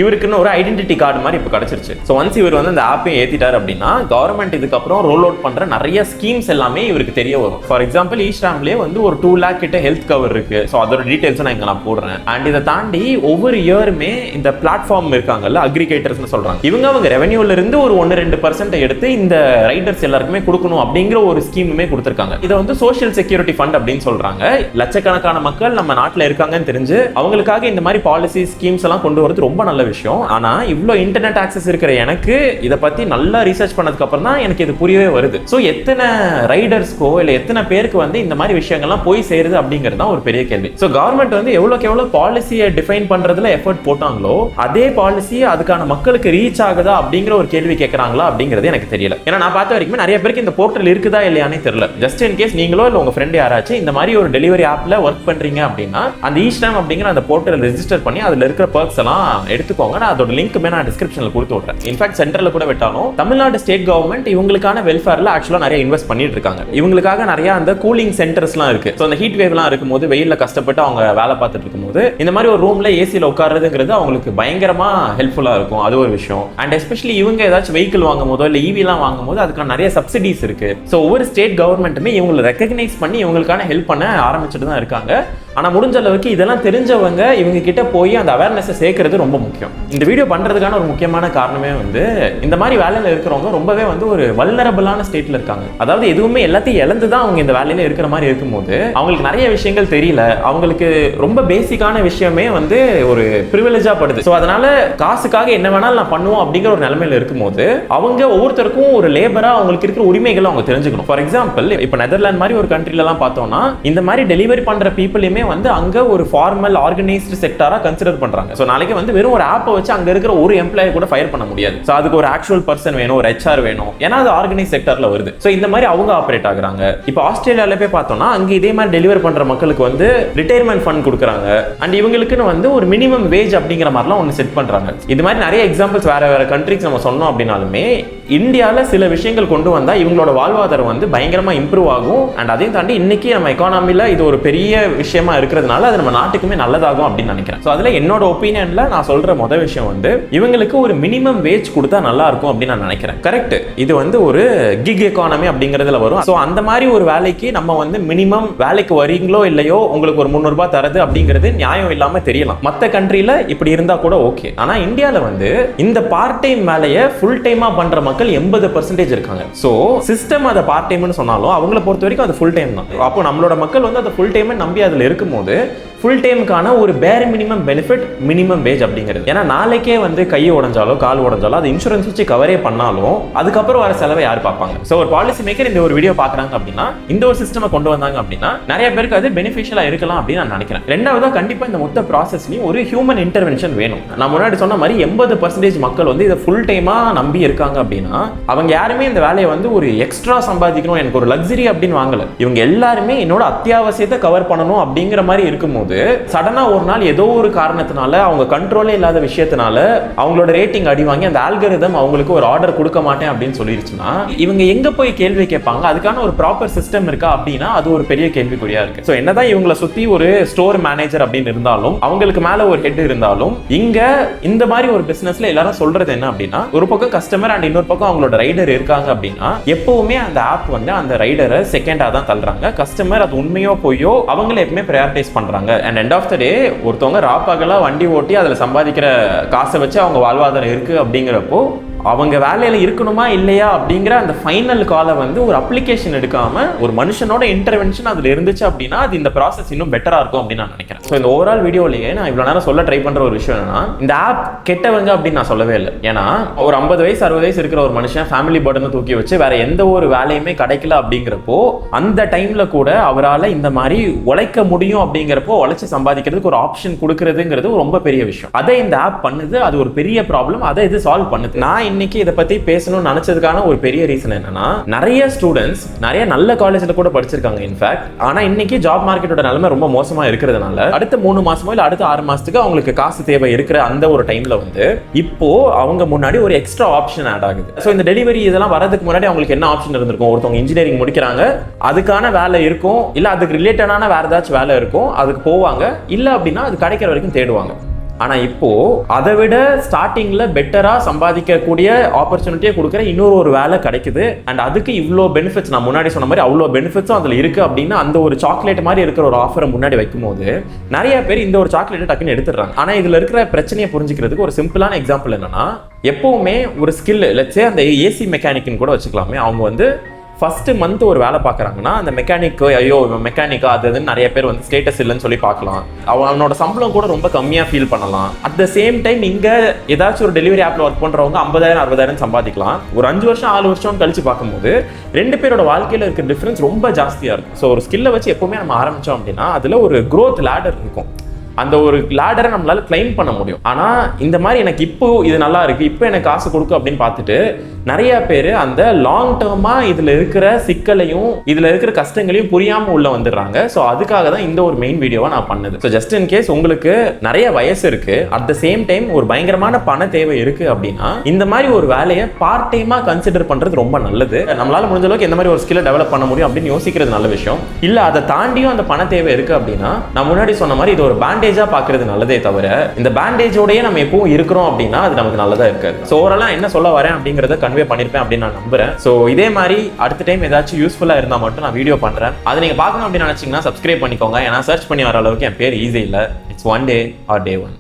இவருக்குன்னு ஒரு ஐடென்டிட்டி கார்டு மாதிரி இப்போ கிடைச்சிருச்சு. ஸோ ஒன்ஸ் இவர் வந்து அந்த ஆப்பையும் ஏற்றிட்டார் அப்படின்னா கவர்மெண்ட் இதுக்கப்புறம் ரோல் அவுட் பண்ணுற நிறைய ஸ்கீம்ஸ் எல்லாமே இவருக்கு தெரிய வரும். ஃபார் எக்ஸாம்பிள் ஈஸ்டாம்லேயே வந்து ஒரு 2 lakh கிட்ட ஹெல்த் கவர் இருக்கு. ஸோ அதோட டீடைல்ஸ் நான் இங்கே நான் போடுறேன். அண்ட் இதை தாண்டி ஒவ்வொரு இயருமே இந்த பிளாட்ஃபார்ம் இருக்காங்கல்ல அக்ரிகேட்டர்ஸ்னு சொல்றாங்க, அவங்க ரெவன்யூல இருந்து ஒரு 1-2% எடுத்து இந்த ரைடர்ஸ் எல்லாருக்குமே கொடுக்கணும் அப்படிங்கிற ஒரு ஸ்கீமுமே கொடுத்துருக்காங்க. இதை வந்து சோஷியல் செக்யூரிட்டி ஃபண்ட் அப்படின்னு சொல்றாங்க. லட்சக்கணக்கான மக்கள் நம்ம நாட்டில் இருக்காங்கன்னு தெரிஞ்சு அவங்களுக்காக இந்த மாதிரி பாலிசி ஸ்கீம்ஸ் எல்லாம் கொண்டு வரது ரொம்ப நல்ல விஷயம். ஆனா இவ்வளோ இன்டர்நெட் ஆக்சஸ் இருக்கிற எனக்கு இதை பத்தி நல்லா ரிசர்ச் பண்ணதுக்கு அப்புறம் தான் எனக்கு இது புரியவே வருது. ஸோ எத்தனை ரைடர்ஸ்க்கோ இல்லை எத்தனை பேருக்கு வந்து இந்த மாதிரி விஷயங்கள்லாம் போய் சேருது அப்படிங்கிறது தான் ஒரு பெரிய கேள்வி. ஸோ கவர்மெண்ட் வந்து எவ்வளோக்கு எவ்வளோ பாலிசியை டிஃபைன் பண்றதுல எஃபர்ட் போட்டாங்களோ அதே பாலிசியை அதுக்கான மக்களுக்கு ரீச் ஆகுதா அப்படிங்கிற ஒரு கேள்வி கேட்கறாங்களா அப்படிங்கிறது எனக்கு தெரியல. ஏன்னா நான் பார்த்த வரைக்கும் நிறைய பேருக்கு இந்த போர்ட்டல் இருக்குதா இல்லையானே தெரியல. ஜஸ்ட் இன் கேஸ் நீங்களோ இல்லை உங்க ஃப்ரெண்ட் யாராச்சும் இந்த மாதிரி ஒரு டெலிவரி ஆப்ல ஒர்க் பண்றீங்க அப்படின்னா அந்த ஈஸ்டாம் அப்படிங்கிற அந்த போர்ட்டல் ரெஜிஸ்டர் பண்ணி அதுல இருக்கிற பர்க்ஸ் எல்லாம் எடுத்துக்கோங்க. நான் அதோட லிங்க்குமே நான் டிஸ்கிரிப்ஷன்ல கொடுத்து விட்றேன். இன்ஃபேக்ட் சென்டர்ல கூட விட்டாலும் தமிழ்நாடு ஸ்டேட் கவர்மெண்ட் இவங்களுக்கான வெல்ஃபேர்ல ஆக்சுவலா நிறைய இன்வெஸ்ட் பண்ணிட்டு இருக்காங்க. இவங்களுக்காக நிறைய அந்த கூலிங் சென்டர்ஸ்லாம் இருக்கு. ஸோ அந்த ஹீட் வேவ்லாம் இருக்கும்போது வெயில்ல கஷ்டப்பட்டு அவங்க வேலை பார்த்துட்டு இருக்கும்போது இந்த மாதிரி ஒரு ரூம்ல ஏசியில் உட்கார்றதுங்கிறது அவங்களுக்கு பயங்கரமா ஹெல்ப்ஃபுல்லா இருக்கும். அது ஒரு விஷயம். அண்ட் எஸ்பெஷலி இவங்க ஏதாச்சும் வெஹிக்கிள் வாங்கும் போதோ இல்லை ஈவிலாம் வாங்கும் போது அதுக்கான நிறைய சப்சிடிஸ் இருக்கு. ஸோ ஒவ்வொரு ஸ்டேட் கவர்மெண்ட்டுமே இவங்களை ரெக்கக்னைஸ் பண்ணி இவங்களுக்கான ஹெல்ப் பண்ண ஆரம்பிச்சுட்டு தான் இருக்காங்க. ஆனால் முடிஞ்ச அளவுக்கு இதெல்லாம் தெரிஞ்சவங்க இவங்க கிட்ட போய் அந்த அவேர்னஸை சேர்க்கறது ரொம்ப முக்கியம். இந்த வீடியோ பண்றதுக்கான ஒரு முக்கியமான காரணமே வந்து இந்த மாதிரி வேலையில் இருக்கிறவங்க ரொம்பவே வந்து ஒரு வல்னரபிளான ஸ்டேட்ல இருக்காங்க. அதாவது எதுவுமே எல்லாத்தையும் இழந்து தான் அவங்க இந்த வேலையில இருக்கிற மாதிரி இருக்கும்போது அவங்களுக்கு நிறைய விஷயங்கள் தெரியல. அவங்களுக்கு ரொம்ப பேசிக்கான விஷயமே வந்து ஒரு ப்ரிவிலேஜா படுது. ஸோ அதனால காசுக்காக என்ன வேணாலும் நான் பண்ணுவோம் அப்படிங்கிற ஒரு நிலைமையில இருக்கும்போது அவங்க ஒவ்வொருத்தருக்கும் ஒரு லேபரா அவங்களுக்கு இருக்கிற உரிமைகளை அவங்க தெரிஞ்சுக்கணும். ஃபார் எக்ஸாம்பிள் இப்போ நெதர்லாந்து மாதிரி ஒரு கண்ட்ரிலலாம் பார்த்தோம்னா இந்த மாதிரி டெலிவரி பண்ற பீப்புளுமே வந்து அங்க ஒரு ஃபார்மல் ஆர்கனைஸ்டு செக்டாரா கன்சிடர் பண்றாங்க. ஸோ நாளைக்கு வந்து வெறும் ஒரு ஆப்பை வச்சு அங்க இருக்கிற ஒரு எம்ப்ளாயி கூட ஃபயர் பண்ண முடியாது. ஸோ அதுக்கு ஒரு ஆக்சுவல் பர்சன் வேணும், ஒரு HR வேணும். ஏன்னா அது ஆர்கனைஸ் செக்டார்ல வருது. ஸோ இந்த மாதிரி அவங்க ஆப்ரேட் ஆகுறாங்க. இப்போ ஆஸ்திரேலியால போய் பார்த்தோம்னா அங்க இதே மாதிரி டெலிவரி பண்ற மக்களுக்கு வந்து ரிட்டையர்மெண்ட் ஃபண்ட் கொடுக்குறாங்க. அண்ட் இவங்களுக்குன்னு வந்து ஒரு மினிமம் வேஜ் அப்படிங்கிற மாதிரிலாம் ஒன்று செட் பண்றாங்க. இது மாதிரி நிறைய எக்ஸாம்பிள்ஸ் வேற வேற கண்ட்ரிஸ் நம்ம சொன்னோம் அப்படின்னாலுமே இந்தியாவில் சில விஷயங்கள் கொண்டு வந்தா இவங்களோட வாழ்வாதாரம் வந்து பயங்கரமா இம்ப்ரூவ் ஆகும். அண்ட் அதையும் தாண்டி இன்னைக்கு நம்ம எக்கானமில இது ஒரு பெரிய விஷயமா இருக்கிறதுனால அது நம்ம நாட்டுக்குமே நல்லதாகும் அப்படின்னு நினைக்கிறேன். ஸோ அதில் என்னோட ஒப்பீனியன்ல நான் சொல்ற முதல் விஷயம் வந்து இவங்களுக்கு ஒரு மினிமம் வேஜ் கொடுத்தா நல்லா இருக்கும் அப்படின்னு நான் நினைக்கிறேன். கரெக்ட், இது வந்து ஒரு கிக் எக்கானமி அப்படிங்கிறதுல வரும். ஸோ அந்த மாதிரி ஒரு வேலைக்கு நம்ம வந்து மினிமம் வேலைக்கு வரீங்களோ இல்லையோ உங்களுக்கு ஒரு 300 ரூபாய் தரது அப்படிங்கிறது நியாயம் இல்லாம தெரியலாம். மற்ற கண்ட்ரில இப்படி இருந்தா கூட ஓகே. ஆனா இந்தியாவில் வந்து இந்த பார்ட் டைம் வேலையை ஃபுல் டைமா பண்ற மக்கள் 80% இருக்காங்க. ஸோ சிஸ்டம் அதை பார்ட் டைம்னு சொன்னாலும் அவங்கள பொறுத்த வரைக்கும் அது ஃபுல் டைம் தான். அப்போ நம்மளோட மக்கள் வந்து அதை ஃபுல் டைம் நம்பி அதில் இருக்கும்போது ஃபுல் டைமுக்கான ஒரு பேர் மினிமம் பெனிஃபிட் மினிமம் வேஜ் அப்படிங்கிறது. ஏன்னா நாளைக்கே வந்து கை உடஞ்சாலோ கால் உடஞ்சாலோ அது இன்சூரன்ஸ் வச்சு கவரே பண்ணாலும் அதுக்கப்புறம் வர செலவை யார் பார்ப்பாங்க? ஸோ ஒரு பாலிசி மேக்கர் இந்த ஒரு வீடியோ பார்க்குறாங்க அப்படின்னா இந்த ஒரு சிஸ்டமை கொண்டு வந்தாங்க அப்படின்னா நிறைய பேருக்கு அது பெனிஃபிஷியலாக இருக்கலாம் அப்படின்னு நான் நினைக்கிறேன். ரெண்டாவதா கண்டிப்பாக இந்த மொத்த ப்ராசஸ்லையும் ஒரு ஹியூமன் இன்டர்வென்ஷன் வேணும். நான் முன்னாடி சொன்ன மாதிரி 80% மக்கள் வந்து இதை ஃபுல் டைமாக நம்பி இருக்காங்க அப்படின்னா அவங்க யாருமே இந்த வேலையை வந்து ஒரு எக்ஸ்ட்ரா சம்பாதிக்கணும், எனக்கு ஒரு லக்ஸரி அப்படின்னு வாங்கல. இவங்க எல்லாருமே என்னோட அத்தியாவசியத்தை கவர் பண்ணணும் அப்படிங்கிற மாதிரி இருக்கும்போது இருக்கும்போது சடனா ஒரு நாள் ஏதோ ஒரு காரணத்தினால அவங்க கண்ட்ரோலே இல்லாத விஷயத்தினால அவங்களோட ரேட்டிங் அடி வாங்கி அந்த ஆல்கரிதம் அவங்களுக்கு ஒரு ஆர்டர் கொடுக்க மாட்டேன் அப்படின்னு சொல்லிருச்சுன்னா இவங்க எங்க போய் கேள்வி கேட்பாங்க? அதுக்கான ஒரு ப்ராப்பர் சிஸ்டம் இருக்கா அப்படின்னா அது ஒரு பெரிய கேள்விக்குறியா இருக்கு. ஸோ என்னதான் இவங்களை சுத்தி ஒரு ஸ்டோர் மேனேஜர் அப்படின்னு இருந்தாலும் அவங்களுக்கு மேல ஒரு ஹெட் இருந்தாலும் இங்க இந்த மாதிரி ஒரு பிசினஸ்ல எல்லாரும் சொல்றது என்ன அப்படின்னா, ஒரு பக்கம் கஸ்டமர் அண்ட் இன்னொரு பக்கம் அவங்களோட ரைடர் இருக்காங்க அப்படின்னா எப்பவுமே அந்த ஆப் வந்து அந்த ரைடரை செகண்டா தான் தள்ளுறாங்க. கஸ்டமர் அது உண்மையோ பொய்யோ அவங்கள எப்பவுமே ப்ரையாரிட்டைஸ் பண்றாங்க. அண்ட் எண்ட் ஆஃப் த டே ஒருத்தவங்க ராப்பகலா வண்டி ஓட்டி அதுல சம்பாதிக்கிற காசை வச்சு அவங்க வாழ்வாதாரம் இருக்கு அப்படிங்கிறப்போ அவங்க வேலையில இருக்கணுமா இல்லையா அப்படிங்கிற அந்த ஃபைனல் காலை வந்து ஒரு அப்ளிகேஷன் எடுக்காம ஒரு மனுஷனோட இன்டர்வென்ஷன் அதுல இருந்துச்சு அப்படின்னா அது இந்த ப்ராசஸ் இன்னும் பெட்டரா இருக்கும் அப்படின்னு நான் நினைக்கிறேன். ஸோ இந்த ஓவரால் வீடியோலயே நான் இவ்வளவு நேரம் சொல்ல ட்ரை பண்ற ஒரு விஷயம் என்னன்னா, இந்த ஆப் கெட்டவங்க அப்படின்னு நான் சொல்லவே இல்லை. ஏன்னா ஒரு 50 வயசு 60 வயசு இருக்கிற ஒரு மனுஷன் ஃபேமிலி பர்டனை தூக்கி வச்சு வேற எந்த ஒரு வேலையுமே கிடைக்கல அப்படிங்கிறப்போ அந்த டைம்ல கூட அவரால் இந்த மாதிரி உழைக்க முடியும் அப்படிங்கிறப்போ உழைச்சு சம்பாதிக்கிறதுக்கு ஒரு ஆப்ஷன் கொடுக்கறதுங்கிறது ரொம்ப பெரிய விஷயம். அதை இந்த ஆப் பண்ணுது. அது ஒரு பெரிய ப்ராப்ளம். அதை இது சால்வ் பண்ணுது. நான் இன்னைக்கு இதை பத்தி பேசணும்னு நினைச்சதுக்கான ஒரு பெரிய ரீசன் என்னன்னா, நிறைய ஸ்டூடெண்ட்ஸ் நிறைய நல்ல காலேஜ்ல கூட படிச்சிருக்காங்க இன்ஃபேக்ட். ஆனா இன்னைக்கு ஜாப் மார்க்கெட்டோட நிலைமை ரொம்ப மோசமா இருக்கிறதுனால அடுத்த 3 மாசமோ இல்ல அடுத்த 6 மாசத்துக்கு அவங்களுக்கு காசு தேவை இருக்கிற அந்த ஒரு டைம்ல வந்து இப்போ அவங்க முன்னாடி ஒரு எக்ஸ்ட்ரா ஆப்ஷன் ஆட் ஆகுது. ஸோ இந்த டெலிவரி இதெல்லாம் வரதுக்கு முன்னாடி அவங்களுக்கு என்ன ஆப்ஷன் இருந்திருக்கும்? ஒருத்தவங்க இன்ஜினியரிங் முடிக்கிறாங்க, அதுக்கான வேலை இருக்கும், இல்ல அதுக்கு ரிலேட்டடான வேற ஏதாச்சும் வேலை இருக்கும், அதுக்கு போவாங்க, இல்ல அப்படின்னா அது கிடைக்கிற வரைக்கும் தேடுவாங்க. ஆனா இப்போ அதை விட ஸ்டார்டிங்ல பெட்டரா சம்பாதிக்கக்கூடிய ஆப்பர்ச்சுனிட்டியை கொடுக்குற இன்னொரு ஒரு வேலை கிடைக்குது. அண்ட் அதுக்கு இவ்வளோ பெனிஃபிட்ஸ், நான் முன்னாடி சொன்ன மாதிரி அவ்வளோ பெனிஃபிட்ஸும் அதுல இருக்கு அப்படின்னா அந்த ஒரு சாக்லேட் மாதிரி இருக்கிற ஒரு ஆஃபரை முன்னாடி வைக்கும் போது நிறைய பேர் இந்த ஒரு சாக்லேட்டை டக்குன்னு எடுத்துடுறாங்க. ஆனா இதுல இருக்கிற பிரச்சனையை புரிஞ்சுக்கிறதுக்கு ஒரு சிம்பிளான எக்ஸாம்பிள் என்னன்னா, எப்பவுமே ஒரு ஸ்கில் லெட்ஸே அந்த ஏசி மெக்கானிக்னு கூட வச்சுக்கலாமே, அவங்க வந்து ஃபர்ஸ்ட் மந்த் ஒரு வேலை பார்க்குறாங்கன்னா அந்த மெக்கானிக்கு ஐயோ மெக்கானிக்கா அதுன்னு நிறைய பேர் வந்து ஸ்டேட்டஸ் இல்லைன்னு சொல்லி பார்க்கலாம். அவனோட சம்பளம் கூட ரொம்ப கம்மியாக ஃபீல் பண்ணலாம். அட் த சேம் டைம் இங்கே ஏதாச்சும் ஒரு டெலிவரி ஆப்பில் ஒர்க் பண்ணுறவங்க 50,000 60,000 சம்பாதிக்கலாம். ஒரு 5 வருஷம் 6 வருஷம் கழிச்சு பார்க்கும்போது 2 பேரோட வாழ்க்கையில் இருக்கிற டிஃப்ரென்ஸ் ரொம்ப ஜாஸ்தியாக இருக்கும். ஸோ ஒரு ஸ்கில்லை வச்சு எப்பவுமே நம்ம ஆரம்பித்தோம் அப்படின்னா அதில் ஒரு க்ரோத் லேடர் இருக்கும். அந்த ஒரு லேடரை நம்மளால கிளைம் பண்ண முடியும். ஆனா இந்த மாதிரி எனக்கு இப்போ இது நல்லா இருக்கு, இப்போ எனக்கு காசு கொடுக்கும் அப்படின்னு பார்த்துட்டு நிறைய பேர் அந்த லாங் டேர்மா இதுல இருக்கிற சிக்கலையும் இதுல இருக்கிற கஷ்டங்களையும் புரியாம உள்ள வந்துடுறாங்க. ஸோ அதுக்காக தான் இந்த ஒரு மெயின் வீடியோவை நான் பண்ணது. ஸோ ஜஸ்ட் இன் கேஸ் உங்களுக்கு நிறைய வயசு இருக்கு, அட் த சேம் டைம் ஒரு பயங்கரமான பண தேவை இருக்கு அப்படின்னா இந்த மாதிரி ஒரு வேலையை பார்ட் டைமா கன்சிடர் பண்றது ரொம்ப நல்லது. நம்மளால முடிஞ்ச அளவுக்கு எந்த மாதிரி ஒரு ஸ்கில்லை டெவலப் பண்ண முடியும் அப்படின்னு யோசிக்கிறது நல்ல விஷயம். இல்ல அதை தாண்டியும் அந்த பண தேவை இருக்கு அப்படின்னா நான் முன்னாடி சொன்ன மாதிரி இது ஒரு பேண்டேஜா பாக்குறது நல்லதே தவிர இந்த பேண்டேஜோடயே நம்ம எப்பவும் இருக்கிறோம் அப்படின்னா அது நமக்கு நல்லதா இருக்காது. ஸோ ஓவராலா என்ன சொல்ல வரேன் அப்படிங்கறத கன்வே பண்ணிருப்பேன் அப்படின்னு நான் நம்புறேன். ஸோ இதே மாதிரி அடுத்த டைம் ஏதாச்சும் யூஸ்ஃபுல்லா இருந்தா மட்டும் நான் வீடியோ பண்றேன். அதை நீங்க பார்க்கணும் அப்படின்னு நினைச்சீங்கன்னா சப்ஸ்கிரைப் பண்ணிக்கோங்க. ஏன்னா சர்ச் பண்ணி வர அளவுக்கு என் பேர் ஈஸி இல்லை. It's one day or day one.